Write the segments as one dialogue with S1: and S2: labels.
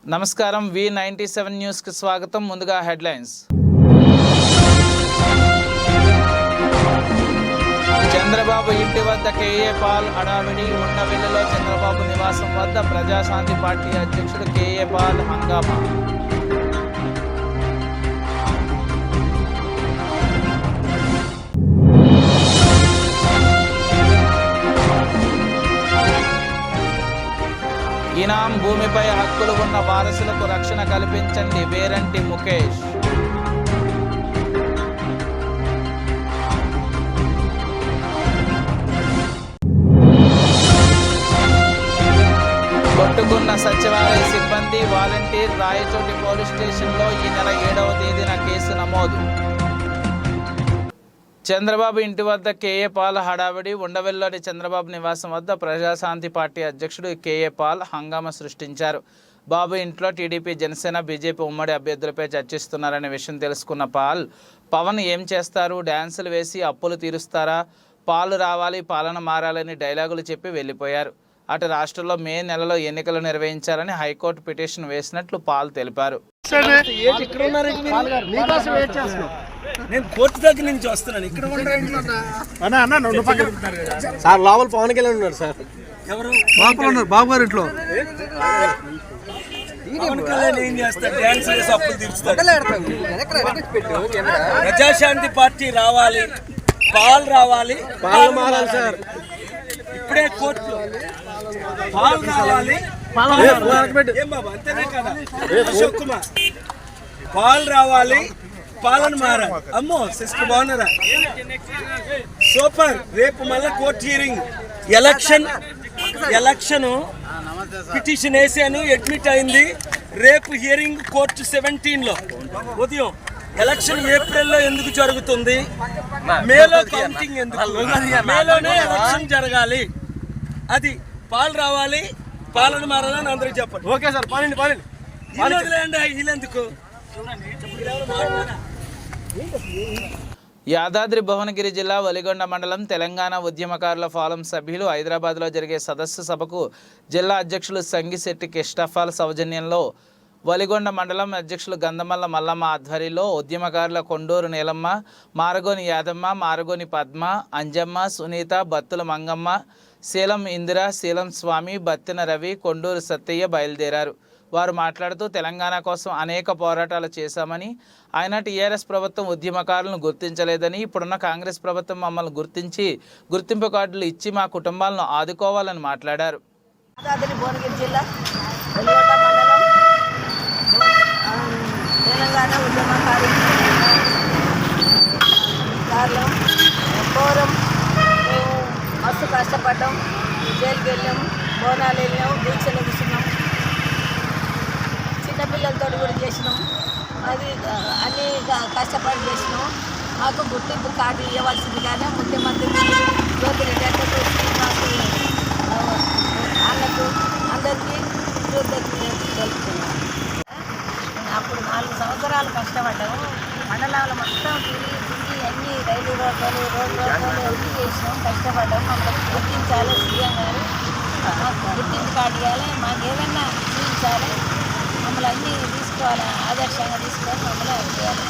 S1: నమస్కారం V97 news కి స్వాగతం. ముందుగా హెడ్లైన్స్. చంద్రబాబు ఇంటి వద్ద కేఏ పాల్ హడావిడి. ఉండవెల్లిలో చంద్రబాబు నివాసం వద్ద ప్రజాశాంతి పార్టీ అధ్యక్షుడు కేఏ పాల్ హంగామా. ఈనాం భూమిపై హక్కులు ఉన్న వారసులకు రక్షణ కల్పించండి. వేరంటి ముఖేష్. కొట్టుకున్న సచివాలయ సిబ్బంది వాలంటీర్. రాయచోటి పోలీస్ స్టేషన్లో ఈ నెల 7వ తేదీన కేసు నమోదు. చంద్రబాబు ఇంటి వద్ద కేఏ పాల్ హడావిడి. ఉండవెల్లిలోని చంద్రబాబు నివాసం వద్ద ప్రజాశాంతి పార్టీ అధ్యక్షుడు కేఏ పాల్ హంగామా సృష్టించారు. బాబు ఇంట్లో టీడీపీ, జనసేన, బీజేపీ ఉమ్మడి అభ్యర్థులపై చర్చిస్తున్నారనే విషయం తెలుసుకున్న పాల్, పవన్ ఏం చేస్తారు, డ్యాన్సులు వేసి అప్పులు తీరుస్తారా, పాలు రావాలి, పాలన మారాలని డైలాగులు చెప్పి వెళ్ళిపోయారు. అటు రాష్ట్రంలో మే నెలలో ఎన్నికలు నిర్వహించాలని హైకోర్టు పిటిషన్ వేసినట్లు పాల్ తెలిపారు.
S2: నేను కోర్టు దగ్గర నుంచి వస్తున్నాను. ఇక్కడ
S3: సార్ లోపల పవన్ కళ్యాణ్ ఉన్నారు. సార్
S2: ఎవరు
S3: ఉన్నారు? బాబు గారు ఇంట్లో.
S2: పవన్ కళ్యాణ్ ఏం చేస్తారు? డ్యాన్స్ చేసి అప్పులు తీరుస్తారు. ప్రజాశాంతి పార్టీ రావాలి, పాలు రావాలి,
S3: పాలు మారాలి. సార్
S2: ఇప్పుడే కోర్టు పాలు రావాలి, ఏం బాబా అంతేనే కదా అశోక్ కుమార్, పాలు రావాలి, పాలన మారాలి. అమ్మో సిస్టర్ బాగున్నారా? సూపర్. రేపు మళ్ళీ కోర్టు హియరింగ్. ఎలక్షన్ పిటిషన్ వేసాను, అడ్మిట్ అయింది. రేపు హియరింగ్ కోర్టు 17లో ఉదయం. ఎలక్షన్ ఏప్రిల్లో ఎందుకు జరుగుతుంది? మేలో కౌంటింగ్ ఎందుకు? మేలోనే ఎలక్షన్ జరగాలి. అది పాలు రావాలి, పాలన మారాలని అందరికి చెప్పండి.
S3: Okay sir. పాలండి
S2: వదిలేండి, వీళ్ళెందుకు?
S1: యాదాద్రి భువనగిరి జిల్లా వలిగొండ మండలం తెలంగాణ ఉద్యమకారుల ఫోరం సభ్యులు హైదరాబాద్లో జరిగే సదస్సు సభకు జిల్లా అధ్యక్షులు సంగిశెట్టి కిష్టఫాల్ సౌజన్యంలో వలిగొండ మండలం అధ్యక్షులు గంధమల్ల మల్లమ్మ ఆధ్వర్యంలో ఉద్యమకారుల కొండూరు నీలమ్మ, మారగోని యాదమ్మ, మారగోని పద్మ, అంజమ్మ, సునీత, బత్తుల మంగమ్మ, శీలం ఇందిర, శీలం స్వామి, బత్తిన రవి, కొండూరు సత్తయ్య బయలుదేరారు. వారు మాట్లాడుతూ తెలంగాణ కోసం అనేక పోరాటాలు చేశామని, ఆయన టీఆర్ఎస్ ప్రభుత్వం ఉద్యమకారులను గుర్తించలేదని, ఇప్పుడున్న కాంగ్రెస్ ప్రభుత్వం మమ్మల్ని గుర్తించి గుర్తింపు కార్డులు ఇచ్చి మా కుటుంబాలను ఆదుకోవాలని మాట్లాడారు.
S4: భువనగిరి జిల్లా వెలిగొండ మండలం తెలంగాణ ఉద్యమకారుల ఫోరం. మేము మస్తు కష్టపడ్డాం, జైలుకి వెళ్ళాం, బోనాలు వెళ్ళాం, దీక్షలు కూర్చున్నాం, చిన్నపిల్లలతో కూడా చేసినాం. అది అన్నీ కష్టపడి చేసినాం. మాకు గుర్తింపు కార్డు ఇవ్వవలసిందిగానే ముఖ్యమంత్రి జ్యోతిరెడ్డి అక్కకు, మాకు అన్నకు అందరికీ కృతజ్ఞతలు తెలుపుతున్నాం. అప్పుడు 4 సంవత్సరాలు కష్టపడ్డాము. మండలాలు మొత్తం తిరిగి అన్ని రైలు రోడ్లు అన్నీ చేసినాం, కష్టపడ్డాము. మమ్మల్ని గుర్తించాలి, సీఎం గారు మాకు గుర్తింపు కార్డు ఇవ్వాలి, మాకు ఏదన్నా చూపించాలి, మమ్మల్ని అన్నీ తీసుకోవాలి, ఆదర్శంగా తీసుకొని మమ్మల్ని చేయాలి.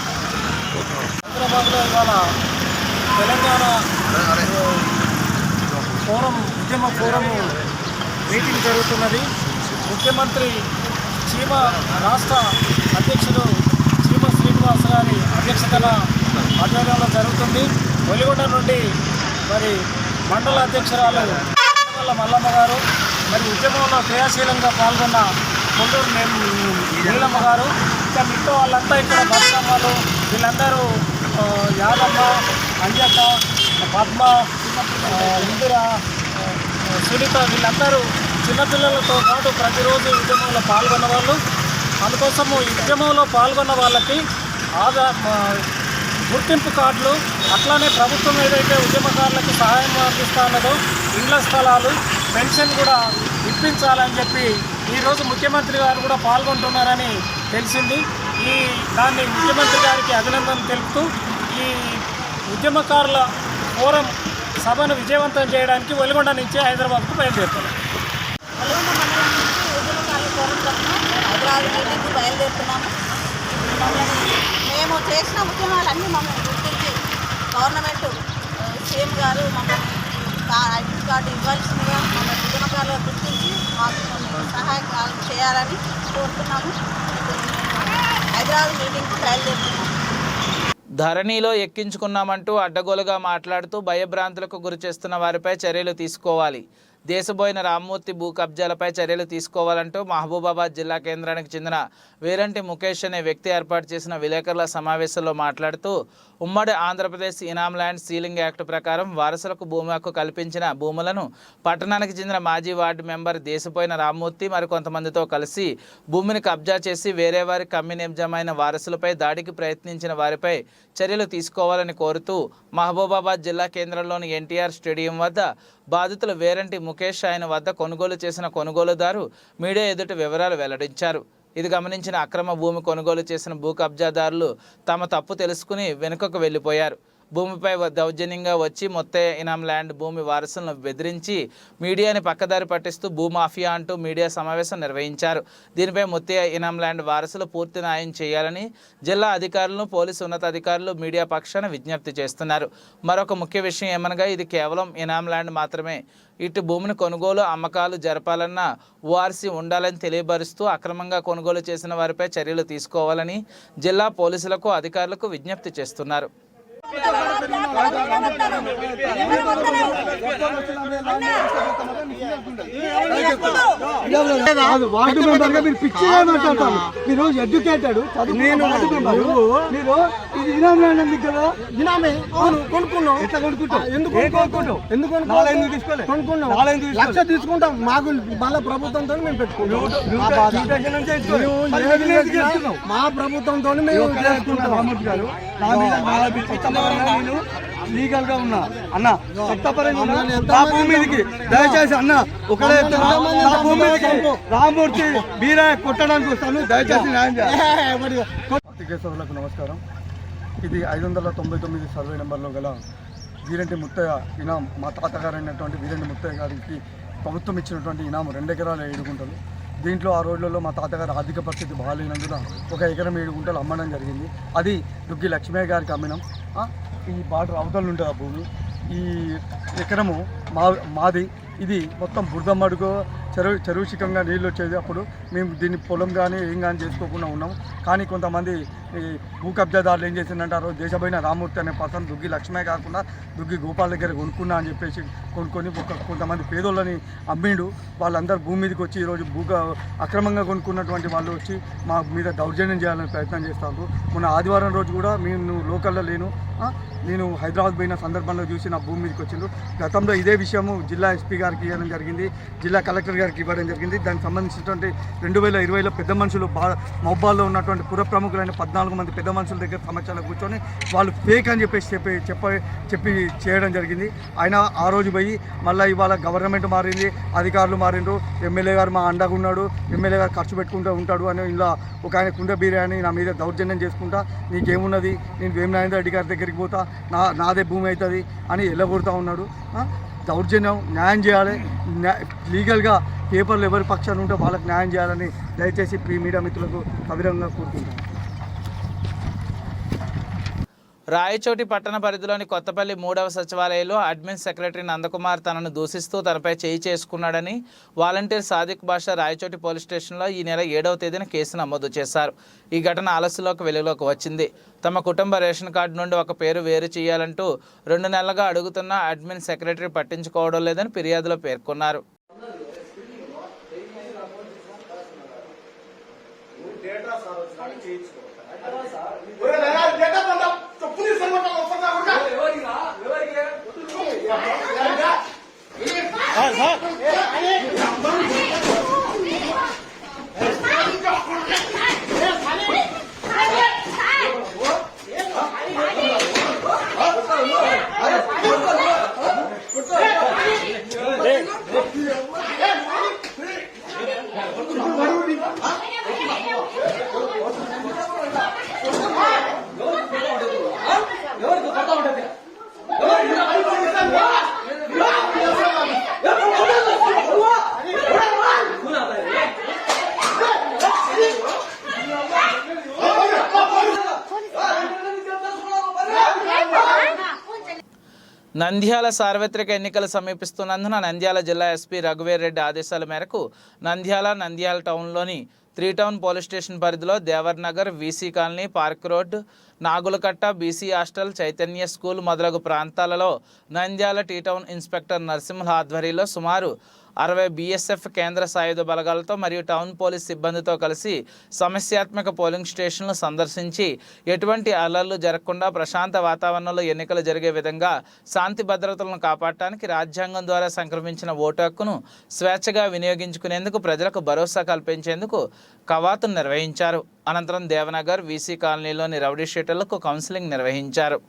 S3: హైదరాబాద్లో ఇవాళ తెలంగాణ ఉద్యమ ఫోరం మీటింగ్ జరుగుతున్నది. ముఖ్యమంత్రి చీమ రాష్ట్ర అధ్యక్షుడు చీమ శ్రీనివాస్ గారి అధ్యక్షతన ఆధ్వర్యంలో జరుగుతుంది. వెలిగొండ నుండి మరి మండల అధ్యక్షురాలు మల్లమ్మ గారు, మరి ఉద్యమంలో క్రియాశీలంగా పాల్గొన్న కొండూరు నీలమ్మ గారు, ఇంకా మిగతా వాళ్ళంతా ఇక్కడ బతుకమ్మలు, వీళ్ళందరూ యాదమ్మ, అంజక్క, పద్మ, ఇందిర, సునీత, వీళ్ళందరూ చిన్నపిల్లలతో పాటు ప్రతిరోజు ఉద్యమంలో పాల్గొన్న వాళ్ళు. అందుకోసము ఈ ఉద్యమంలో పాల్గొన్న వాళ్ళకి గుర్తింపు కార్డులు, అట్లానే ప్రభుత్వం ఏదైతే ఉద్యమకారులకు సహాయం అందిస్తా ఉన్నదో ఇండ్ల స్థలాలు, పెన్షన్ కూడా ఇప్పించాలని చెప్పి ఈరోజు ముఖ్యమంత్రి గారు కూడా పాల్గొంటున్నారని తెలిసింది. దాన్ని ముఖ్యమంత్రి గారికి అభినందనలు తెలుపుతూ ఈ ఉద్యమకారుల ఫోరం సభను విజయవంతం చేయడానికి వెలిగొండ నుంచి హైదరాబాద్కు బయలుదేరుతున్నారు.
S4: వెలిగొండ మండలం నుంచి ఉద్యమకారుల ఫోరం తరఫున హైదరాబాద్ బయలుదేరుతున్నాము. మేము చేసిన ఉద్యమాలన్నీ మమ్మల్ని గుర్తించి గవర్నమెంట్ సీఎం గారు మమ్మల్ని ఐడెంటిటీ కార్డు ఇవ్వాల్సిందిగా మమ్మల్ని ఉద్యమకారులు గుర్తించి మాకు సహాయం చేయాలని కోరుతున్నాము. హైదరాబాద్ మీటింగ్కి బయలుదేరుతున్నాము.
S1: ధరణిలో ఎక్కించుకున్నామంటూ అడ్డగోలుగా మాట్లాడుతూ భయభ్రాంతులకు గురి చేస్తున్న వారిపై చర్యలు తీసుకోవాలి. దేశబోయిన రామ్మూర్తి భూ కబ్జాలపై చర్యలు తీసుకోవాలంటూ మహబూబాబాద్ జిల్లా కేంద్రానికి చెందిన వేరంటి ముఖేష్ అనే వ్యక్తి ఏర్పాటు చేసిన విలేకరుల సమావేశంలో మాట్లాడుతూ ఉమ్మడి ఆంధ్రప్రదేశ్ ఇనాం ల్యాండ్ సీలింగ్ యాక్ట్ ప్రకారం వారసులకు భూమి హక్కు కల్పించిన భూములను పట్టణానికి చెందిన మాజీ వార్డు మెంబర్ దేశపోయిన రామ్మూర్తి మరికొంతమందితో కలిసి భూమిని కబ్జా చేసి వేరే వారి కమ్యూనిజమైన వారసులపై దాడికి ప్రయత్నించిన వారిపై చర్యలు తీసుకోవాలని కోరుతూ మహబూబాబాద్ జిల్లా కేంద్రంలోని ఎన్టీఆర్ స్టేడియం వద్ద బాధితులు వేరంటి ముఖేష్ ఆయన వద్ద కొనుగోలు చేసిన కొనుగోలుదారు మీడియా ఎదుట వివరాలు వెల్లడించారు. ఇది గమనించిన అక్రమ భూమి కొనుగోలు చేసిన భూ కబ్జాదారులు తమ తప్పు తెలుసుకుని వెనుకకు వెళ్ళిపోయారు. భూమిపై దౌర్జన్యంగా వచ్చి మొత్తం ఇనాం ల్యాండ్ భూమి వారసులను బెదిరించి మీడియాని పక్కదారి పట్టిస్తూ భూమాఫియా అంటూ మీడియా సమావేశం నిర్వహించారు. దీనిపై మొత్తం ఇనాం ల్యాండ్ వారసులు పూర్తి న్యాయం చేయాలని జిల్లా అధికారులను పోలీసు ఉన్నతాధికారులు మీడియా పక్షాన విజ్ఞప్తి చేస్తున్నారు. మరొక ముఖ్య విషయం ఏమనగా ఇది కేవలం ఇనాం ల్యాండ్ మాత్రమే. ఇటు భూమిని కొనుగోలు అమ్మకాలు జరపాలన్న ఓఆర్సీ ఉండాలని తెలియపరుస్తూ అక్రమంగా కొనుగోలు చేసిన వారిపై చర్యలు తీసుకోవాలని జిల్లా పోలీసులకు అధికారులకు విజ్ఞప్తి చేస్తున్నారు.
S5: వార్డు మెంబర్ గా మీరు పిచ్చిగా మాట్లాడతారు. మీరు ఎడ్యుకేటెడ్ మీరు ఇది ఇనాం ల్యాండ్ ఉంది కదా, ఇనామే కొనుక్కున్నాం. ఎట్లా కొనుక్కుంటాం? ఎందుకు కొనుక్కున్నాం? లక్ష తీసుకుంటాం. మాకు మళ్ళీ ప్రభుత్వంతో మేము పెట్టుకుంటాం. మా ప్రభుత్వంతో మేము చేసుకుంటాం. నేను లీగల్ గా ఉన్నా అన్న, చట్టపరంగా భూమికి దయచేసి అన్న ఒకడే రామ్మూర్తి బీరాయ కొట్టడానికి వస్తాను. దయచేసి న్యాయం చేయాలి. కేశవులకు నమస్కారం. ఇది 599 సర్వే నెంబర్లో గల వీరంటి ముత్తయ్య ఇనాం. మా తాతగారు అయినటువంటి వీరంటి ముత్తయ్య గారికి ప్రభుత్వం ఇచ్చినటువంటి ఇనాం 2 ఎకరాల 7 గుంటలు. దీంట్లో ఆ రోజులలో మా తాతగారు ఆర్థిక పరిస్థితి బాగాలేనందున 1 ఎకరం 7 గుంటలు అమ్మడం జరిగింది. అది దుగ్గి లక్ష్మయ్య గారికి అమ్మినాం. ఈ బార్డర్ అవతల ఉంటుంది ఆ భూమి. ఈ ఎకరము మాది. ఇది మొత్తం బురదమ్మడుగు చెరువుశికంగా నీళ్ళు వచ్చేది. అప్పుడు మేము దీన్ని పొలం కానీ ఏం కానీ చేసుకోకుండా ఉన్నాం. కానీ కొంతమంది ఈ భూ కబ్జాదారులు ఏం చేసిందంటే ఆ రోజు దేశపోయిన రామ్మూర్తి అనే పర్సన్ దుగ్గి లక్ష్మే కాకుండా దుగ్గి గోపాల్ దగ్గర కొనుక్కున్నా అని చెప్పేసి కొనుక్కొని కొంతమంది పేదోళ్ళని అమ్మిండు. వాళ్ళందరూ భూమి మీదకి వచ్చి ఈరోజు అక్రమంగా కొనుక్కున్నటువంటి వాళ్ళు వచ్చి మా మీద దౌర్జన్యం చేయాలని ప్రయత్నం చేస్తారు. మొన్న ఆదివారం రోజు కూడా నేను లోకల్లో లేను, నేను హైదరాబాద్ పోయిన సందర్భంలో చూసి నా భూమి మీదకి వచ్చిండు. గతంలో ఇదే విషయము జిల్లా ఎస్పీ గారికి ఇవ్వడం జరిగింది, జిల్లా కలెక్టర్ గారికి ఇవ్వడం జరిగింది. దానికి సంబంధించినటువంటి 2020లో పెద్ద మనుషులు మొబ్బాల్లో ఉన్నటువంటి పుర ప్రముఖులైన 14 మంది పెద్ద మనుషుల దగ్గర సమస్యలు కూర్చొని వాళ్ళు ఫేక్ అని చెప్పి చేయడం జరిగింది. ఆయన ఆ రోజు పోయి మళ్ళీ ఇవాళ గవర్నమెంట్ మారింది, అధికారులు మారిండ్రు, ఎమ్మెల్యే గారు మా అండగా ఉన్నాడు, ఎమ్మెల్యే గారు ఖర్చు పెట్టుకుంటూ ఉంటాడు అని ఇలా ఒక ఆయన కుండ బిర్యానీ నా మీద దౌర్జన్యం చేసుకుంటా, నీకేమున్నది, నేను వేమనారాయణ రెడ్డి గారి దగ్గరికి పోతా, నాదే భూమి అవుతుంది అని ఎల్లగొడుతూ ఉన్నాడు. దౌర్జన్యం న్యాయం చేయాలి. లీగల్గా పేపర్లు ఎవరి పక్షాన ఉంటే వాళ్ళకి న్యాయం చేయాలని దయచేసి మీడియా మిత్రులకు సవిరంగా కోరుకుంటాను.
S1: రాయచోటి పట్టణ పరిధిలోని కొత్తపల్లి 3వ సచివాలయంలో అడ్మిన్ సెక్రటరీ నందకుమార్ తనను దూషిస్తూ తనపై చేయి చేసుకున్నాడని వాలంటీర్ సాదిక్ బాషా రాయచోటి పోలీస్ స్టేషన్లో ఈ నెల 7వ తేదీన కేసు నమోదు చేశారు. ఈ ఘటన ఆలస్యంలోకి వెలుగులోకి వచ్చింది. తమ కుటుంబ రేషన్ కార్డు నుండి ఒక పేరు వేరు చేయాలంటూ 2 నెలలుగా అడుగుతున్న అడ్మిన్ సెక్రటరీ పట్టించుకోవడం లేదని ఫిర్యాదులో పేర్కొన్నారు. నంద్యాల సార్వత్రిక ఎన్నికలు సమీపిస్తున్నందున నంద్యాల జిల్లా ఎస్పీ రఘువీర్ రెడ్డి ఆదేశాల మేరకు నంద్యాల టౌన్లోని 3 టౌన్ పోలీస్ స్టేషన్ పరిధిలో Devar Nagar, VC colony, park road, Nagulakatta, BC hostel, Chaitanya school మొదలగు ప్రాంతాలలో Nandyal T town inspector Narasimha ఆధ్వర్యంలో సుమారు 60 బీఎస్ఎఫ్ కేంద్ర సాయుధ బలగాలతో మరియు టౌన్ పోలీస్ సిబ్బందితో కలిసి సమస్యాత్మక పోలింగ్ స్టేషన్లు సందర్శించి ఎటువంటి అల్లర్లు జరగకుండా ప్రశాంత వాతావరణంలో ఎన్నికలు జరిగే విధంగా శాంతి భద్రతలను కాపాడటానికి రాజ్యాంగం ద్వారా సంక్రమించిన ఓటు హక్కును స్వేచ్ఛగా వినియోగించుకునేందుకు ప్రజలకు భరోసా కల్పించేందుకు కవాతును నిర్వహించారు. అనంతరం దేవనగర్, వీసీ కాలనీలోని రౌడీ షీటర్లకు కౌన్సిలింగ్ నిర్వహించారు.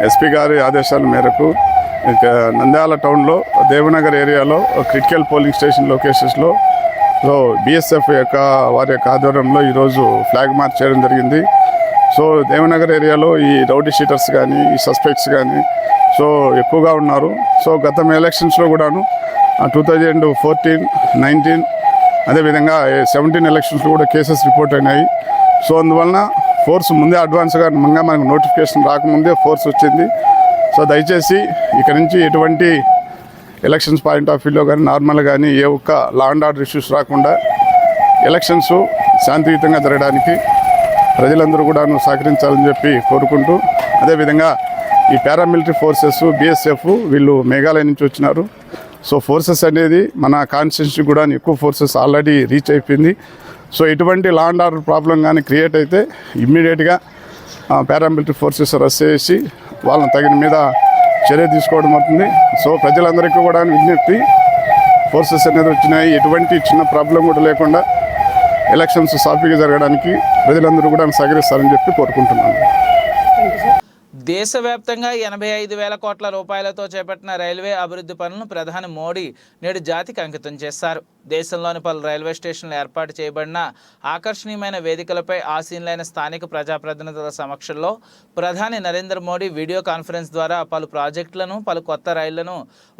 S6: ఎస్పీ గారి ఆదేశాల మేరకు ఇక నంద్యాల టౌన్లో దేవనగర్ ఏరియాలో క్రిటికల్ పోలింగ్ స్టేషన్ లొకేషన్స్లో బీఎస్ఎఫ్ వారి యొక్క ఆధ్వర్యంలో ఈరోజు ఫ్లాగ్ మార్చ్ చేయడం జరిగింది. సో దేవనగర్ ఏరియాలో ఈ రౌడీ షీటర్స్ కానీ, ఈ సస్పెక్ట్స్ కానీ సో ఎక్కువగా ఉన్నారు. సో గత ఎలక్షన్స్లో కూడాను 2014, 19 అదేవిధంగా 17 ఎలక్షన్స్లో కూడా కేసెస్ రిపోర్ట్ అయినాయి. సో అందువలన ఫోర్స్ ముందే అడ్వాన్స్గా మనకు నోటిఫికేషన్ రాకముందే ఫోర్స్ వచ్చింది. సో దయచేసి ఇక్కడ నుంచి ఎటువంటి ఎలక్షన్స్ పాయింట్ ఆఫ్ వ్యూలో కానీ నార్మల్ కానీ ఏ ఒక్క లా అండ్ ఆర్డర్ ఇష్యూస్ రాకుండా ఎలక్షన్స్ శాంతియుతంగా జరగడానికి ప్రజలందరూ కూడా సహకరించాలని చెప్పి కోరుకుంటూ, అదేవిధంగా ఈ పారామిలిటరీ ఫోర్సెస్ బీఎస్ఎఫ్ వీళ్ళు మేఘాలయ నుంచి వచ్చినారు. సో ఫోర్సెస్ అనేది మన కాన్స్టిట్యూన్సీ కూడా ఎక్కువ ఫోర్సెస్ ఆల్రెడీ రీచ్ అయిపోయింది. సో ఎటువంటి లా అండ్ ఆర్డర్ ప్రాబ్లం కానీ క్రియేట్ అయితే ఇమ్మీడియట్గా పారామిలిటరీ ఫోర్సెస్ అరెస్ట్ చేసి వాళ్ళని తగిన మీద చర్య తీసుకోవడం అవుతుంది. సో ప్రజలందరికీ కూడా విజ్ఞప్తి, ఫోర్సెస్ అనేది వచ్చినాయి, ఎటువంటి చిన్న ప్రాబ్లం కూడా లేకుండా ఎలక్షన్స్ సాఫీగా జరగడానికి ప్రజలందరూ కూడా సహకరిస్తారని చెప్పి కోరుకుంటున్నాను.
S1: దేశవ్యాప్తంగా 85,000 కోట్ల రూపాయలతో చేపట్టిన రైల్వే అభివృద్ధి పనులను ప్రధాని మోడీ నేడు జాతికి అంకితం చేశారు. దేశంలోని పలు రైల్వే స్టేషన్లు ఏర్పాటు చేయబడిన ఆకర్షణీయమైన వేదికలపై ఆసీనులైన స్థానిక ప్రజాప్రతినిధుల సమక్షంలో ప్రధాని నరేంద్ర మోడీ వీడియో కాన్ఫరెన్స్ ద్వారా పలు ప్రాజెక్టులను, పలు కొత్త రైళ్లను,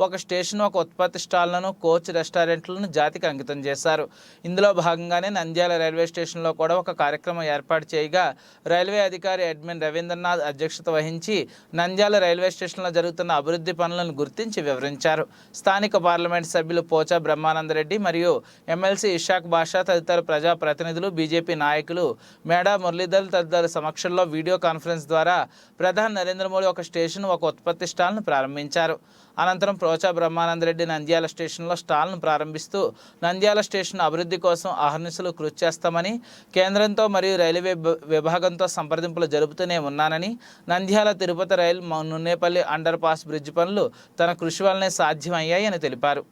S1: ఒక స్టేషన్, ఒక ఉత్పత్తి స్టాళ్లను, కోచ్ రెస్టారెంట్లను జాతికి అంకితం చేశారు. ఇందులో భాగంగానే నంద్యాల రైల్వే స్టేషన్లో కూడా ఒక కార్యక్రమం ఏర్పాటు చేయగా రైల్వే అధికారి అడ్మిన్ రవీంద్రనాథ్ అధ్యక్షత వహించి నంద్యాల రైల్వే స్టేషన్లో జరుగుతున్న అభివృద్ధి పనులను గుర్తించి వివరించారు. స్థానిక పార్లమెంట్ సభ్యులు పోచా బ్రహ్మానందరెడ్డి మరియు మరియు ఎమ్మెల్సీ ఇషాక్ బాషా తదితర ప్రజాప్రతినిధులు, బీజేపీ నాయకులు, మేడా మురళీధర్ తదితరుల సమక్షంలో వీడియో కాన్ఫరెన్స్ ద్వారా ప్రధాని నరేంద్ర మోడీ ఒక స్టేషన్, ఒక ఉత్పత్తి స్టాల్ను ప్రారంభించారు. అనంతరం ప్రోచా బ్రహ్మానందరెడ్డి నంద్యాల స్టేషన్లో స్టాల్ను ప్రారంభిస్తూ నంద్యాల స్టేషన్ అభివృద్ధి కోసం అహర్నిశలు కృషి చేస్తామని, కేంద్రంతో మరియు రైల్వే విభాగంతో సంప్రదింపులు జరుపుతూనే ఉన్నానని, Nandyal Tirupati rail Nunnepalli under pass bridge పనులు తన కృషి వల్లనే సాధ్యమయ్యాయని తెలిపారు.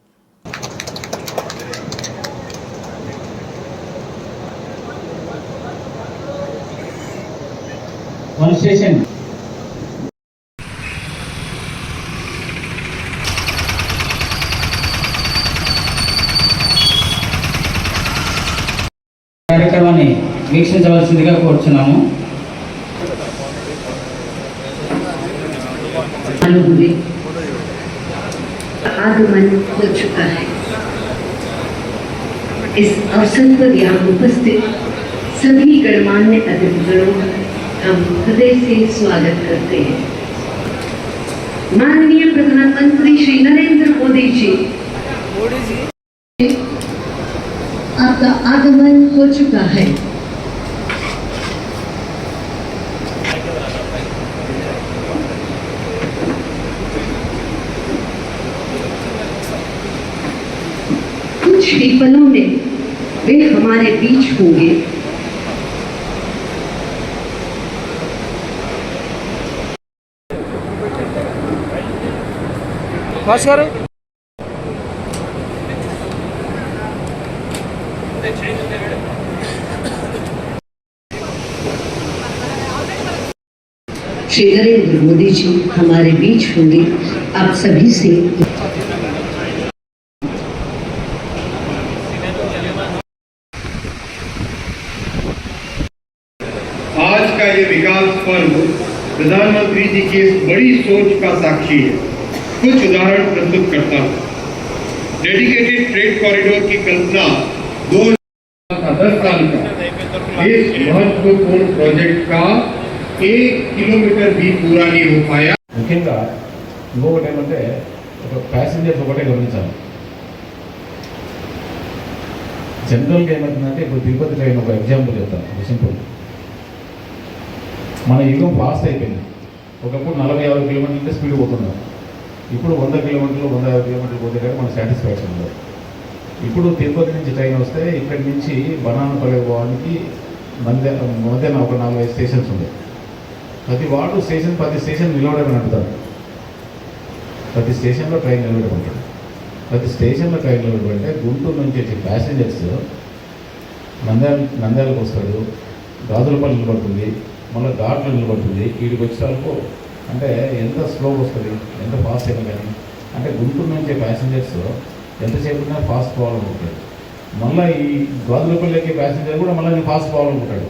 S7: కార్యక్రమాన్ని వీక్షించవలసిందిగా కోరుచున్నాము.
S8: आगमन हो चुका है। इस अवसर पर यहाँ उपस्थित सभी गणमान्य अतिथिगणों का हम हृदय से स्वागत करते हैं। माननीय प्रधानमंत्री श्री नरेंद्र मोदी जी, आपका आगमन हो चुका है। कुछ ही पलों में वे हमारे बीच होंगे। श्री नरेंद्र मोदी जी हमारे बीच होंगे। आप सभी से
S9: आज का ये विकास पर्व प्रधानमंत्री जी की इस बड़ी सोच का साक्षी है। कुछ उदाहरण प्रस्तुत करता हूँ। डेडिकेटेड ट्रेड कॉरिडोर की कल्पना 10 साल का इस महत्वपूर्ण प्रोजेक्ट का 1 किलोमीटर भी पूरा नहीं हो पाया।
S10: ముఖ్యంగా ఇంకొకటి ఏమంటే ఒక ప్యాసింజర్స్ ఒకటే గమనించాలి. జనరల్గా ఏమవుతుందంటే ఇప్పుడు తిరుపతి ట్రైన్ ఒక ఎగ్జాంపుల్ చెప్తాను, సింపుల్. మన యుగం ఫాస్ట్ అయిపోయింది. ఒకప్పుడు 40-50 కిలోమీటర్ల స్పీడ్ పోతున్నాం. ఇప్పుడు 100 కిలోమీటర్లు 150 కిలోమీటర్లు పోతే కానీ మన సాటిస్ఫాక్షన్ ఉండదు. ఇప్పుడు తిరుపతి నుంచి ట్రైన్ వస్తే ఇక్కడి నుంచి బనానపల్లి పోవడానికి మధ్యాహ్నం ఒక 4-5 స్టేషన్స్ ఉంటాయి. ప్రతి స్టేషన్ నిలవడమని అంటారు. ప్రతి స్టేషన్లో ట్రైన్ నిలబడమంటారు. ప్రతి స్టేషన్లో ట్రైన్ నిలబడితే గుంటూరు నుంచి వచ్చే ప్యాసింజర్స్ నంద్యాలకు వస్తాడు, గాజులపల్లి నిలబడుతుంది, మళ్ళీ ఘాట్లో నిలబడుతుంది. వీడికి వచ్చేసరికి అంటే ఎంత స్లోగా వస్తుంది, ఎంత ఫాస్ట్ అయినా కానీ. అంటే గుంటూరు నుంచి ప్యాసింజర్స్ ఎంతసేపు ఉన్నా ఫాస్ట్ పోవాలనుకుంటాడు. మళ్ళీ ఈ గాజులపల్లికి ప్యాసింజర్ కూడా మళ్ళీ ఫాస్ట్ పోవాలనుకుంటాడు.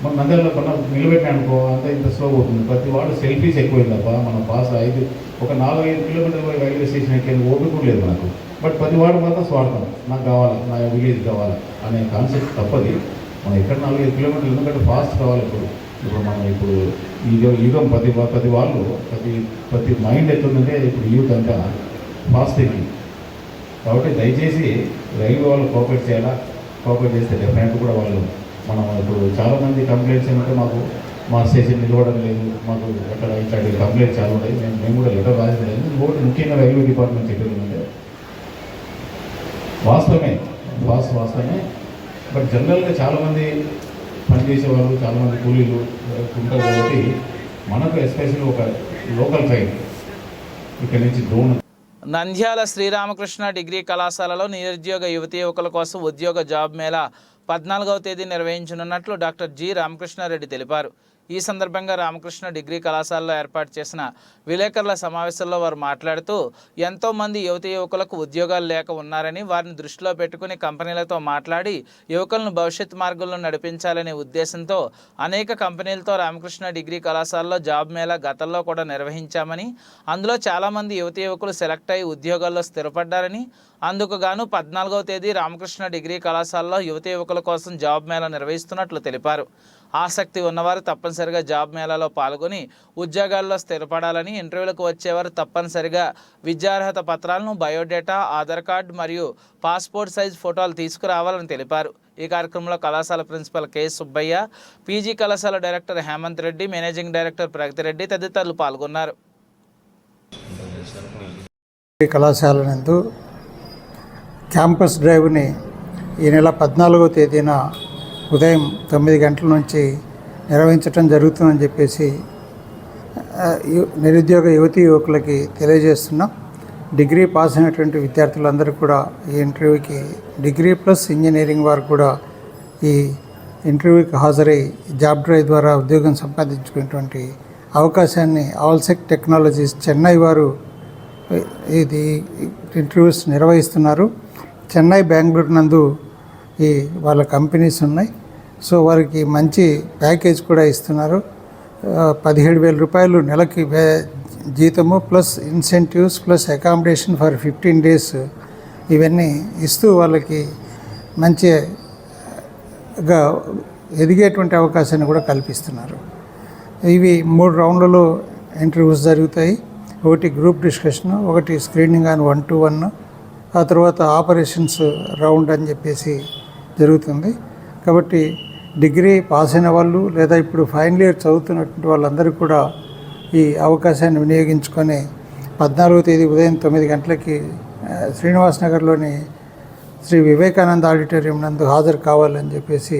S10: మన నంద్యాలలో నిలబెట్టిన అనుకో అంతా ఇంత స్లో అవుతుంది. ప్రతి వాడు సెల్ఫీస్ ఎక్కువైంది తప్ప మనం ఫాస్ట్ ఒక 4-5 కిలోమీటర్ల రైల్వే స్టేషన్ ఎక్కేందుకు ఓపిక లేదు మనకు. బట్ ప్రతి వాడు మాత్రం స్వార్థం, నాకు కావాలి, నా విలేజ్ కావాలి అనే కాన్సెప్ట్ తప్పది. మనం ఎక్కడ 4-5 కిలోమీటర్లు ఎందుకంటే ఫాస్ట్ కావాలి. మనం ఇప్పుడు ఈ యుగం ప్రతి వాళ్ళు ప్రతి మైండ్ ఎట్లుందంటే ఇప్పుడు యూత్ అంతా ఫాస్ట్ ఎక్కి. కాబట్టి దయచేసి రైల్వే వాళ్ళు కోఆపరేట్ చేయాలా. కోఆపరేట్ చేస్తే డెఫినెట్ కూడా వాళ్ళు మనం ఇప్పుడు చాలామంది కంప్లైంట్స్ ఏమంటే మాకు మా స్టేషన్ నిలవడం లేదు, మాకు అక్కడ ఇట్లాంటి కంప్లైంట్స్ చాలా ఉన్నాయి. మేము కూడా లెటర్ రాసిన లేదు. ఇంకోటి ముఖ్యంగా రైల్వే డిపార్ట్మెంట్ చెప్పేది అంటే వాస్తవమే. బట్ జనరల్గా చాలామంది పనిచేసేవాళ్ళు, చాలామంది కూలీలు ఉంటారు కాబట్టి మనకు ఎస్పెషల్లీ ఒక లోకల్ ట్రైన్ ఇక్కడి నుంచి డ్రోన్.
S1: నంద్యాల శ్రీరామకృష్ణ డిగ్రీ కళాశాలలో నిరుద్యోగ యువతీ యువకుల కోసం ఉద్యోగ జాబ్ మేళా 14వ తేదీ నిర్వహించనున్నట్లు డాక్టర్ జి రామకృష్ణారెడ్డి తెలిపారు. ఈ సందర్భంగా రామకృష్ణ డిగ్రీ కళాశాలలో ఏర్పాటు చేసిన విలేకరుల సమావేశంలో వారు మాట్లాడుతూ ఎంతోమంది యువతీ యువకులకు ఉద్యోగాలు లేక ఉన్నారని, వారిని దృష్టిలో పెట్టుకుని కంపెనీలతో మాట్లాడి యువకులను భవిష్యత్ మార్గంలో నడిపించాలనే ఉద్దేశంతో అనేక కంపెనీలతో రామకృష్ణ డిగ్రీ కళాశాలలో జాబ్ మేళా గతంలో కూడా నిర్వహించామని, అందులో చాలామంది యువతీ యువకులు సెలెక్ట్ అయి ఉద్యోగాల్లో స్థిరపడ్డారని, అందుకు గాను 14వ తేదీ రామకృష్ణ డిగ్రీ కళాశాలలో యువతీ యువకుల కోసం జాబ్ మేళా నిర్వహిస్తున్నట్లు తెలిపారు. ఆసక్తి ఉన్నవారు తప్పనిసరిగా జాబ్ మేళాలో పాల్గొని ఉద్యోగాల్లో స్థిరపడాలని, ఇంటర్వ్యూలకు వచ్చేవారు తప్పనిసరిగా విద్యార్హత పత్రాలను, బయోడేటా, ఆధార్ కార్డు మరియు పాస్పోర్ట్ సైజ్ ఫోటోలు తీసుకురావాలని తెలిపారు. ఈ కార్యక్రమంలో కళాశాల ప్రిన్సిపల్ కె సుబ్బయ్య, పీజీ కళాశాల director Hemanth Reddy, managing director Pragathi Reddy తదితరులు పాల్గొన్నారు.
S11: కళాశాల నందు క్యాంపస్ డ్రైవ్ని ఈ నెల 14వ తేదీన ఉదయం 9 గంటల నుంచి నిర్వహించడం జరుగుతుందని చెప్పేసి నిరుద్యోగ యువకులకి తెలియజేస్తున్నాం. డిగ్రీ పాస్ అయినటువంటి విద్యార్థులందరూ కూడా ఈ ఇంటర్వ్యూకి, డిగ్రీ ప్లస్ ఇంజనీరింగ్ వారు కూడా ఈ ఇంటర్వ్యూకి హాజరై జాబ్ డ్రైవ్ ద్వారా ఉద్యోగం సంపాదించుకునేటువంటి అవకాశాన్ని ఆల్సెక్ టెక్నాలజీస్ చెన్నై వారు ఇది ఇంటర్వ్యూస్ నిర్వహిస్తున్నారు. చెన్నై, బెంగళూరు నందు ఈ వాళ్ళ కంపెనీస్ ఉన్నాయి. సో వారికి మంచి ప్యాకేజ్ కూడా ఇస్తున్నారు. 17,000 రూపాయలు నెలకి జీతము plus incentives plus accommodation for 15 days ఇవన్నీ ఇస్తూ వాళ్ళకి మంచిగా ఎదిగేటువంటి అవకాశాన్ని కూడా కల్పిస్తున్నారు. ఇవి 3 రౌండ్లలో ఇంటర్వ్యూస్ జరుగుతాయి. ఒకటి గ్రూప్ డిస్కషన్, ఒకటి స్క్రీనింగ్ ఆన్ 1-to-1, ఆ తర్వాత ఆపరేషన్స్ రౌండ్ అని చెప్పేసి జరుగుతుంది. కాబట్టి డిగ్రీ పాస్ అయిన వాళ్ళు లేదా ఇప్పుడు ఫైనల్ ఇయర్ చదువుతున్నటువంటి వాళ్ళందరూ కూడా ఈ అవకాశాన్ని వినియోగించుకొని 14వ తేదీ ఉదయం 9 గంటలకి శ్రీనివాస్ నగర్లోని శ్రీ వివేకానంద ఆడిటోరియం నందు హాజరు కావాలని చెప్పేసి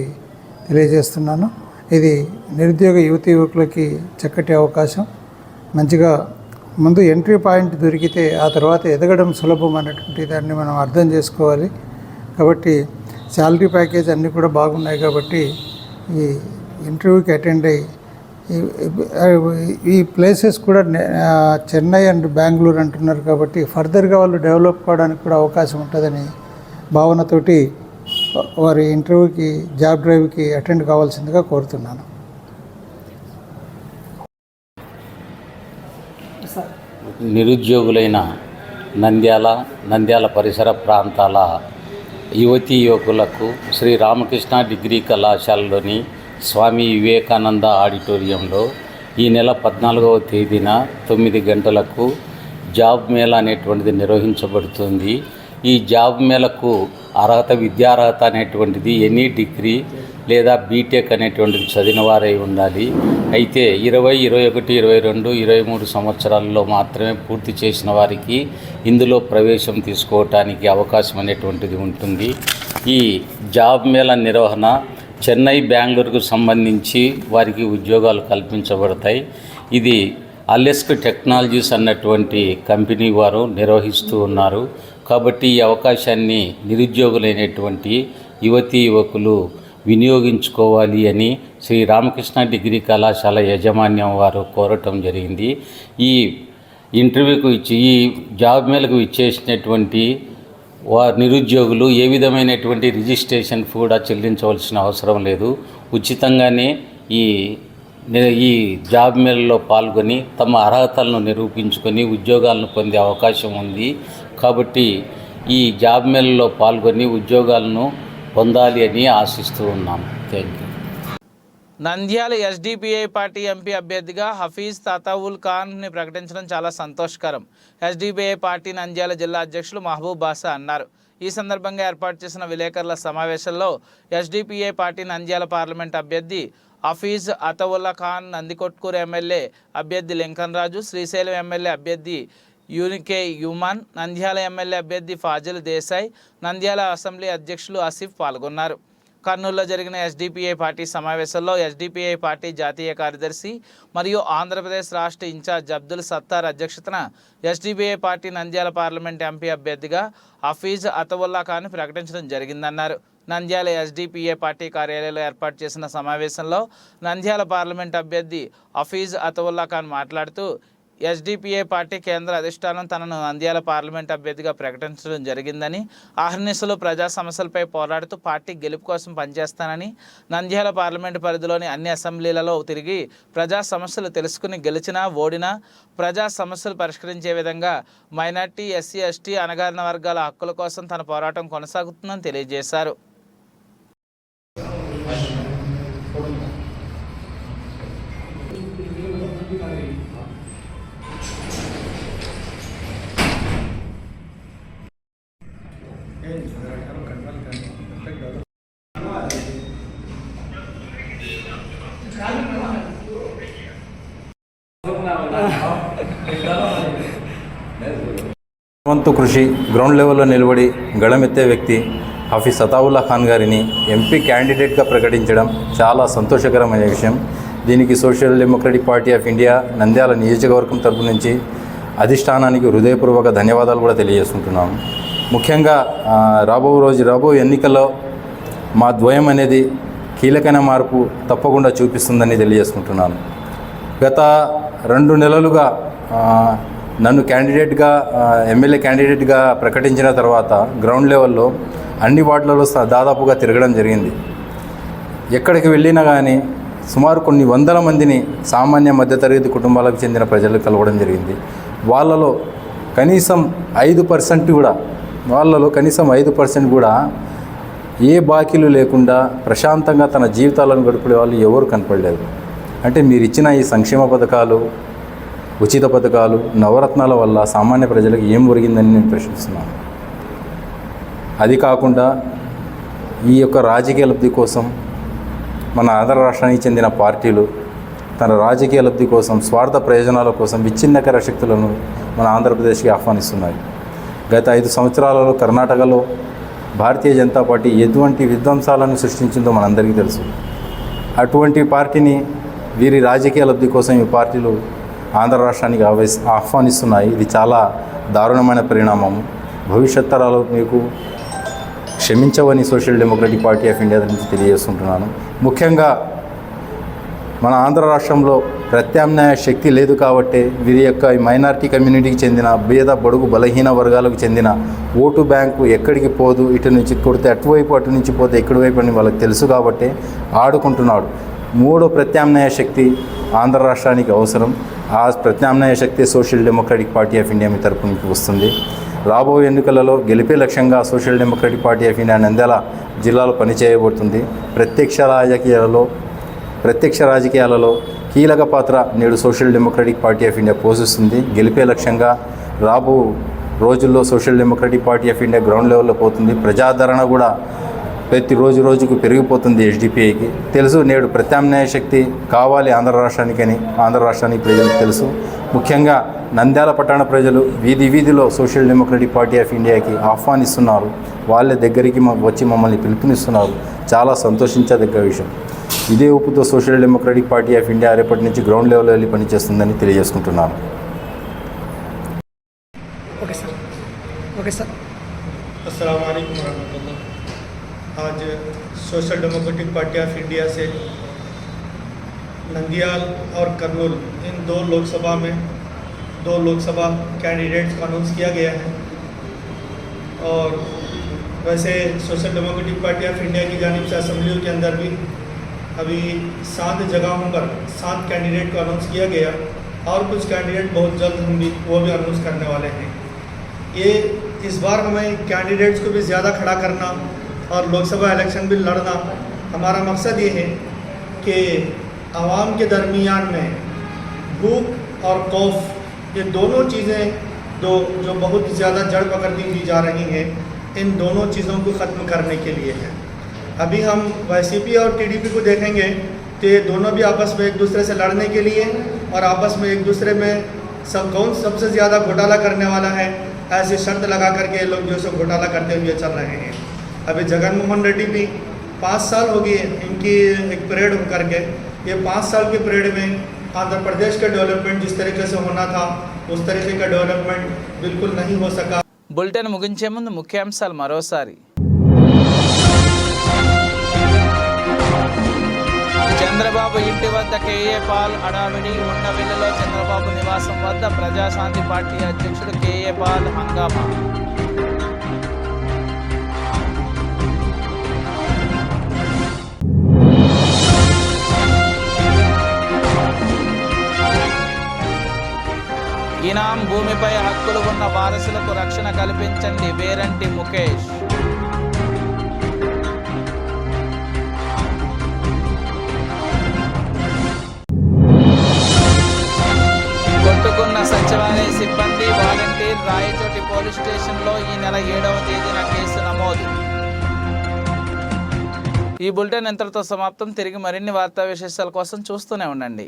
S11: తెలియజేస్తున్నాను. ఇది నిరుద్యోగ యువకులకి చక్కటి అవకాశం. మంచిగా ముందు ఎంట్రీ పాయింట్ దొరికితే ఆ తర్వాత ఎదగడం సులభం అన్నటువంటి దాన్ని మనం అర్థం చేసుకోవాలి. కాబట్టి శాలరీ ప్యాకేజ్ అన్నీ కూడా బాగున్నాయి. కాబట్టి ఈ ఇంటర్వ్యూకి అటెండ్ అయ్యి ఈ ప్లేసెస్ కూడా చెన్నై అండ్ బెంగళూరు అంటున్నారు. కాబట్టి ఫర్దర్గా వాళ్ళు డెవలప్ కావడానికి కూడా అవకాశం ఉంటుందని భావనతోటి వారి ఇంటర్వ్యూకి, జాబ్ డ్రైవ్కి అటెండ్ కావాల్సిందిగా కోరుతున్నాను.
S12: నిరుద్యోగులైన నంద్యాల పరిసర ప్రాంతాల యువతీ యువకులకు శ్రీ రామకృష్ణ డిగ్రీ కళాశాలలోని స్వామి వివేకానంద ఆడిటోరియంలో ఈ నెల 14వ తేదీన 9 గంటలకు జాబ్ మేళా అనేటువంటిది నిర్వహించబడుతుంది. ఈ జాబ్ మేళకు విద్యార్హత అనేటువంటిది ఎనీ డిగ్రీ లేదా బీటెక్ అనేటువంటిది చదివిన వారై ఉండాలి. అయితే 20, 21, 22, 23 సంవత్సరాల్లో మాత్రమే పూర్తి చేసిన వారికి ఇందులో ప్రవేశం తీసుకోవటానికి అవకాశం అనేటువంటిది ఉంటుంది. ఈ జాబ్ మేళా నిర్వహణ చెన్నై, బెంగళూరుకు సంబంధించి వారికి ఉద్యోగాలు కల్పించబడతాయి. ఇది అల్లెస్క్ టెక్నాలజీస్ అన్నటువంటి కంపెనీ వారు నిర్వహిస్తూ ఉన్నారు. కాబట్టి ఈ అవకాశాన్ని నిరుద్యోగులైనటువంటి యువకులు వినియోగించుకోవాలి అని శ్రీ రామకృష్ణ డిగ్రీ కళాశాల యాజమాన్యం వారు కోరటం జరిగింది. ఈ ఇంటర్వ్యూకు ఈ జాబ్ మేళకు ఇచ్చేసినటువంటి నిరుద్యోగులు ఏ విధమైనటువంటి రిజిస్ట్రేషన్ కూడా చెల్లించవలసిన అవసరం లేదు. ఉచితంగానే ఈ జాబ్ మేళలో పాల్గొని తమ అర్హతలను నిరూపించుకొని ఉద్యోగాలను పొందే అవకాశం ఉంది. కాబట్టి ఈ జాబ్ మేళలో పాల్గొని ఉద్యోగాలను పొందాలి అని ఆశిస్తూ ఉన్నాం. Thank you.
S1: Nandyal SDPI party MP అభ్యర్థిగా హఫీజ్ తాతావుల్ ఖాన్ని ప్రకటించడం చాలా సంతోషకరం. ఎస్డిపిఐ పార్టీ నంద్యాల జిల్లా అధ్యక్షులు మహబూబ్ బాషా అన్నారు. ఈ సందర్భంగా ఏర్పాటు చేసిన విలేకరుల సమావేశంలో ఎస్డిపిఐ పార్టీ నంద్యాల పార్లమెంట్ అభ్యర్థి హఫీజ్ అతవుల్లా ఖాన్, నందికొట్కూరు ఎమ్మెల్యే అభ్యర్థి లింకన్ రాజు, శ్రీశైలం ఎమ్మెల్యే అభ్యర్థి యూనికే యుమాన్, నంద్యాల ఎమ్మెల్యే అభ్యర్థి ఫాజిల్ దేశాయ్, నంద్యాల అసెంబ్లీ అధ్యక్షులు ఆసిఫ్ పాల్గొన్నారు. కర్నూలులో జరిగిన ఎస్డిపిఐ పార్టీ సమావేశంలో ఎస్డిపిఐ పార్టీ జాతీయ కార్యదర్శి మరియు ఆంధ్రప్రదేశ్ రాష్ట్ర ఇన్ఛార్జ్ అబ్దుల్ సత్తార్ అధ్యక్షతన SDPI party Nandyal parliament MP అభ్యర్థిగా హఫీజ్ అతవుల్లా ఖాన్ ప్రకటించడం జరిగిందన్నారు. నంద్యాల ఎస్డిపిఐ పార్టీ కార్యాలయంలో ఏర్పాటు చేసిన సమావేశంలో నంద్యాల పార్లమెంట్ అభ్యర్థి హఫీజ్ అతవుల్లా ఖాన్ మాట్లాడుతూ ఎస్డిపిఐ పార్టీ కేంద్ర అధిష్టానం తనను నంద్యాల పార్లమెంట్ అభ్యర్థిగా ప్రకటించడం జరిగిందని, అహర్నిశలు ప్రజా సమస్యలపై పోరాడుతూ పార్టీ గెలుపు కోసం పనిచేస్తానని, నంద్యాల పార్లమెంటు పరిధిలోని అన్ని అసెంబ్లీలలో తిరిగి ప్రజా సమస్యలు తెలుసుకుని గెలిచినా ఓడినా ప్రజా సమస్యలు పరిష్కరించే విధంగా మైనార్టీ, ఎస్సీ, ఎస్టీ, అణగారిన వర్గాల హక్కుల కోసం తన పోరాటం కొనసాగుతుందని తెలియజేశారు.
S13: వంతు కృషి గ్రౌండ్ లెవెల్లో నిలబడి గళమెత్తే వ్యక్తి హఫీజ్ సతావుల్లా ఖాన్ గారిని ఎంపీ క్యాండిడేట్గా ప్రకటించడం చాలా సంతోషకరమైన విషయం. దీనికి social Democratic Party of India Nandyal నియోజకవర్గం తరపు నుంచి అధిష్టానానికి హృదయపూర్వక ధన్యవాదాలు కూడా తెలియజేసుకుంటున్నాము. ముఖ్యంగా రాబో ఎన్నికల్లో మా ద్వయం అనేది కీలకమైన మార్పు తప్పకుండా చూపిస్తుందని తెలియజేసుకుంటున్నాను. గత 2 నెలలుగా నన్ను క్యాండిడేట్గా ఎమ్మెల్యే క్యాండిడేట్గా ప్రకటించిన తర్వాత గ్రౌండ్ లెవెల్లో అన్ని వార్డులలో దాదాపుగా తిరగడం జరిగింది. ఎక్కడికి వెళ్ళినా కానీ సుమారు కొన్ని వందల మందిని సామాన్య మధ్యతరగతి కుటుంబాలకు చెందిన ప్రజలు కలవడం జరిగింది. వాళ్ళలో కనీసం 5% కూడా ఏ బాకీలు లేకుండా ప్రశాంతంగా తన జీవితాలను గడిపే వాళ్ళు ఎవరు కనపడలేదు. అంటే మీరు ఇచ్చిన ఈ సంక్షేమ పథకాలు, ఉచిత పథకాలు, నవరత్నాల వల్ల సామాన్య ప్రజలకు ఏం ఒరిగిందని నేను ప్రశ్నిస్తున్నాను. అది కాకుండా ఈ యొక్క రాజకీయ లబ్ధి కోసం మన ఆంధ్ర రాష్ట్రానికి చెందిన పార్టీలు తన రాజకీయ లబ్ధి కోసం, స్వార్థ ప్రయోజనాల కోసం విచ్ఛిన్నకర శక్తులను మన ఆంధ్రప్రదేశ్కి ఆహ్వానిస్తున్నాయి. గత 5 సంవత్సరాలలో కర్ణాటకలో భారతీయ జనతా పార్టీ ఎటువంటి విధ్వంసాలను సృష్టించిందో మనందరికీ తెలుసు. అటువంటి పార్టీని వీరి రాజకీయ లబ్ధి కోసం ఈ పార్టీలు ఆంధ్ర రాష్ట్రానికి ఆహ్వానిస్తున్నాయి. ఇది చాలా దారుణమైన పరిణామం. భవిష్యత్ తరాలు మీకు క్షమించవని Social Democratic Party of India నుంచి తెలియజేస్తుంటున్నాను. ముఖ్యంగా మన ఆంధ్ర రాష్ట్రంలో ప్రత్యామ్నాయ శక్తి లేదు కాబట్టి వీరి యొక్క మైనారిటీ కమ్యూనిటీకి చెందిన పేద బడుగు బలహీన వర్గాలకు చెందిన ఓటు బ్యాంకు ఎక్కడికి పోదు, ఇటు నుంచి కొడితే అటువైపు, అటు నుంచి పోతే ఎక్కడివైపు అని వాళ్ళకి తెలుసు కాబట్టి ఆడుకుంటున్నాడు. 3వ ప్రత్యామ్నాయ శక్తి ఆంధ్ర రాష్ట్రానికి అవసరం. ఆ ప్రత్యామ్నాయ శక్తి Social Democratic Party of India మీ తరపు నుంచి వస్తుంది. రాబోయే ఎన్నికలలో గెలిపే లక్ష్యంగా Social Democratic Party of India Nandyal జిల్లాలో పనిచేయబడుతుంది. ప్రత్యక్ష రాజకీయాలలో కీలక పాత్ర నేడు Social Democratic Party of India పోషిస్తుంది. గెలిపే లక్ష్యంగా రాబో రోజుల్లో Social Democratic Party of India ground లెవెల్లో పోతుంది. ప్రజాదరణ కూడా రోజుకు పెరిగిపోతుంది. ఎస్డిపిఐకి తెలుసు నేడు ప్రత్యామ్నాయ శక్తి కావాలి ఆంధ్ర రాష్ట్రానికని ఆంధ్ర రాష్ట్రానికి ప్రజలకు తెలుసు. ముఖ్యంగా నంద్యాల పట్టణ ప్రజలు వీధిలో సోషల్ డెమోక్రటిక్ పార్టీ ఆఫ్ ఇండియాకి ఆహ్వానిస్తున్నారు. వాళ్ళ దగ్గరికి వచ్చి మమ్మల్ని పిలుపునిస్తున్నారు. చాలా సంతోషించదగ్గ విషయం. ఇదే ఊపుతో Social Democratic Party of India రేపటి నుంచి గ్రౌండ్ లెవెల్లో వెళ్ళి పనిచేస్తుందని తెలియజేసుకుంటున్నాను.
S3: Okay sir.
S5: अस्सलाम वालेकुम रहमतुल्लाह। आज Social Democratic Party of India से नंदियाल और कर्नूल इन 2 लोकसभा में 2 लोकसभा कैंडिडेट्स का अनाउंस किया गया है। और वैसे social Democratic Party of India की जानिब से असेंबलियों के अंदर भी अभी 7 जगहों पर 7 कैंडिडेट को अनाउंस किया गया और कुछ कैंडिडेट बहुत जल्द हम भी अनाउंस करने वाले हैं। ये इस बार हमें कैंडिडेट्स को भी ज़्यादा खड़ा करना और लोकसभा इलेक्शन भी लड़ना, हमारा मकसद ये है कि आवाम के दरमियान में भूख और खौफ, ये दोनों चीज़ें जो बहुत ज़्यादा जड़ पकड़ती हुई जा रही हैं, इन दोनों चीज़ों को ख़त्म करने के लिए है। अभी हम वाईसीपी और टीडीपी को देखेंगे तो ये दोनों भी आपस में एक दूसरे से लड़ने के लिए और आपस में एक दूसरे में कौन सबसे ज़्यादा घोटाला करने वाला है, ऐसी शर्त लगा करके ये लोग जो सो घोटाला करते हुए चल रहे हैं। अभी जगन मोहन रेड्डी भी 5 साल हो गए इनकी एक परेड हो करके, ये 5 साल की परेड में आंध्र प्रदेश का डेवलपमेंट जिस तरीके से होना था उस तरीके का डेवलपमेंट बिल्कुल नहीं हो सका।
S1: బులెటిన్ ముగించే ముందు ముఖ్యాంశాలు మరోసారి. చంద్రబాబు ఇంటి వద్ద కేఏ పాల్ హడావిడి. ఉండవెల్లిలో చంద్రబాబు నివాసం వద్ద ప్రజాశాంతి పార్టీ అధ్యక్షుడు కేఏ పాల్ హంగామా. ఇనాం భూమిపై హక్కులు ఉన్న వారసులకు రక్షణ కల్పించండి, వేరంటి ముఖేష్. కొట్టుకున్న సచివాలయ సిబ్బంది వాలంటీర్. రాయచోటి పోలీస్ స్టేషన్లో ఈ నెల 7వ తేదీన కేసు నమోదు. ఈ బులెటిన్ ఇంతటితో సమాప్తం. తిరిగి మరిన్ని వార్తా విశేషాల కోసం చూస్తూనే ఉండండి.